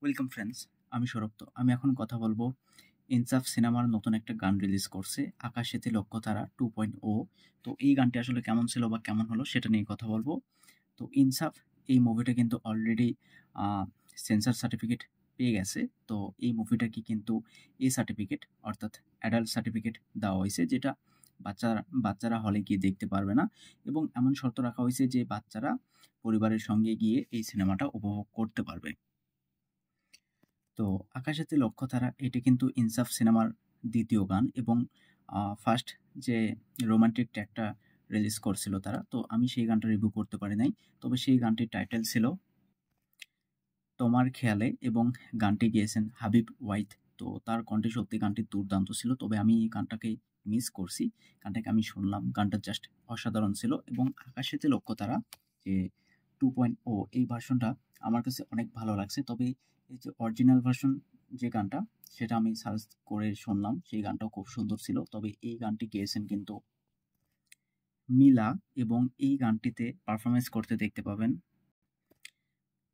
Welcome friends, আমি সৌরভ। তো আমি এখন কথা বলবো ইনসাফ সিনেমার নতুন একটা গান রিলিজ করছে, আকাশেতে লক্ষ্যতারা 2.0। তো এই গানটি আসলে কেমন ছিল বা কেমন হলো সেটা নিয়ে কথা বলবো। তো ইনসাফ এই মুভিটা কিন্তু অলরেডি সেন্সর সার্টিফিকেট পেয়ে গেছে। তো এই মুভিটাকে কিন্তু এ সার্টিফিকেট অর্থাৎ অ্যাডাল্ট সার্টিফিকেট দেওয়া হয়েছে, যেটা বাচ্চারা হলে গিয়ে দেখতে পারবে না, এবং এমন শর্ত রাখা হয়েছে যে বাচ্চারা পরিবারের সঙ্গে গিয়ে এই সিনেমাটা উপভোগ করতে পারবে। তো আকাশেতে লক্ষ্যতারা এটা কিন্তু ইনসাফ সিনেমার দ্বিতীয় গান, এবং ফার্স্ট যে রোমান্টিক ট্র্যাকটা রিলিজ করছিল তারা, তো আমি সেই গানটা রিভিউ করতে পারি নাই। তবে সেই গানটির টাইটেল ছিল তোমার খেয়ালে, এবং গানটি গেয়েছেন হাবিব ওয়াহিদ। তো তার কণ্ঠে সত্যি গানটি দুর্দান্ত ছিল, তবে আমি এই গানটাকে মিস করছি। গানটাকে আমি শুনলাম, গানটা জাস্ট অসাধারণ ছিল। এবং আকাশেতে লক্ষ্যতারা যে 2.0 এই ভার্সনটা আমার কাছে অনেক ভালো লাগছে। তবে এই যে অরিজিনাল ভার্সন যে গানটা, সেটা আমি সার্চ করে শুনলাম, সেই গানটাও খুব সুন্দর ছিল। তবে এই গানটি গেয়েছেন কিন্তু মিলা, এবং এই গানটিতে পারফরমেন্স করতে দেখতে পাবেন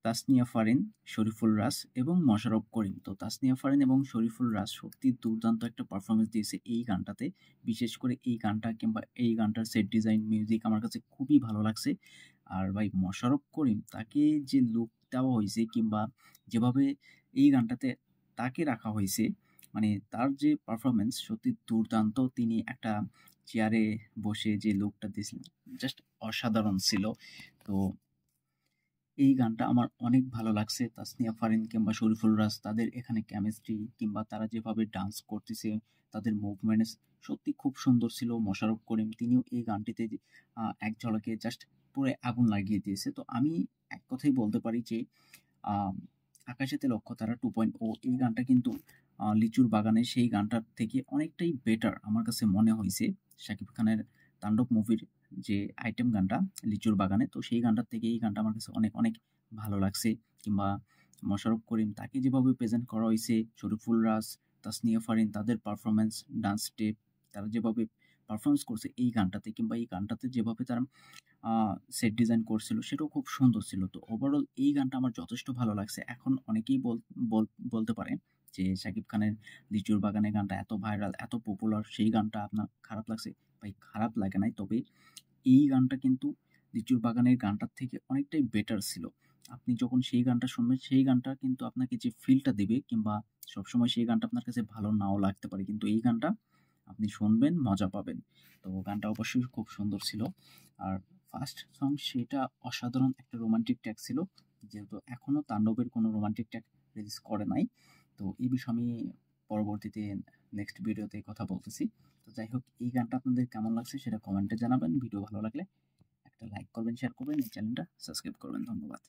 তাসনিয়া ফারিন, শরীফুল রাজ এবং মোশাররফ করিম। তো তাসনিয়া ফারিন এবং শরীফুল রাজ সত্যি দুর্দান্ত একটা পারফরমেন্স দিয়েছে এই গানটাতে। বিশেষ করে এই গানটা কিংবা এই গানটার সেট ডিজাইন, মিউজিক আমার কাছে খুবই ভালো লাগছে। আর ভাই মোশাররফ করিম, তাকে যে লুক দেওয়া হয়েছে কিংবা যেভাবে এই গানটাতে তাকে রাখা হয়েছে, মানে তার যে পারফরমেন্স সত্যি দুর্দান্ত। তিনি একটা চেয়ারে বসে যে লুকটা দিয়েছিলেন, জাস্ট অসাধারণ ছিল। তো এই গানটা আমার অনেক ভালো লাগছে। তাসনিয়া ফারিন কিংবা শরীফুল রাজ, তাদের এখানে কেমিস্ট্রি কিংবা তারা যেভাবে ডান্স করতেছে, তাদের মুভমেন্টস সত্যি খুব সুন্দর ছিল। মোশাররফ করিম তিনিও এই গানটিতে এক ঝলকে জাস্ট পুরো আগুন লাগিয়ে দিয়েছে। তো আমি এক কথাই বলতে পারি যে আম আকাশেতে লক্ষ্যতারা 2.0 এই গানটা কিন্তু লিচুর বাগানে সেই গানটার থেকে অনেকটাই বেটার আমার কাছে মনে হইছে। শাকিব খানের তাণ্ডব মুভির যে আইটেম গানটা লিচুর বাগানে, তো সেই গানটার থেকে এই গানটা আমার কাছে অনেক, অনেক ভালো লাগছে। কিংবা মোশাররফ করিম তাকে যেভাবে প্রেজেন্ট করা হইছে, শরীফুল রাজ, তাসনিয়া ফারিন তাদের পারফরম্যান্স, ডান্স স্টেপ, তারা যেভাবে পারফরম্যান্স করছে এই গানটাতে, কিংবা এই গানটাতে যেভাবে তারা সেট ডিজাইন করছিল সেটাও খুব সুন্দর ছিল। তো ওভারঅল এই গানটা আমার যথেষ্ট ভালো লাগছে। এখন অনেকেই বলতে পারে যে শাকিব খানের লিচুর বাগানে গানটা এত ভাইরাল, এত পপুলার, সেই গানটা আপনার খারাপ লাগছে। ভাই খারাপ লাগে নাই, তবে এই গানটা কিন্তু লিচুর বাগানের গানটার থেকে অনেকটাই বেটার ছিল। আপনি যখন সেই গানটা শুনবেন, সেই গানটা কিন্তু আপনাকে যে ফিলটা দেবে, কিংবা সবসময় সেই গানটা আপনার কাছে ভালো নাও লাগতে পারে, কিন্তু এই গানটা আপনি শুনবেন, মজা পাবেন। তো গানটা অবশ্যই খুব সুন্দর ছিল। আর ফার্স্ট সং সেটা অসাধারণ একটা রোমান্টিক ট্র্যাক ছিল, যেহেতু এখনও তাণ্ডবের কোনো রোমান্টিক ট্র্যাক রিলিজ করে নাই। তো এই বিষয়ে আমি পরবর্তীতে নেক্সট ভিডিওতে কথা বলতেছি। তো যাই হোক, এই গানটা আপনাদের কেমন লাগছে সেটা কমেন্টে জানাবেন। ভিডিও ভালো লাগলে একটা লাইক করবেন, শেয়ার করবেন, এই চ্যানেলটা সাবস্ক্রাইব করবেন। ধন্যবাদ।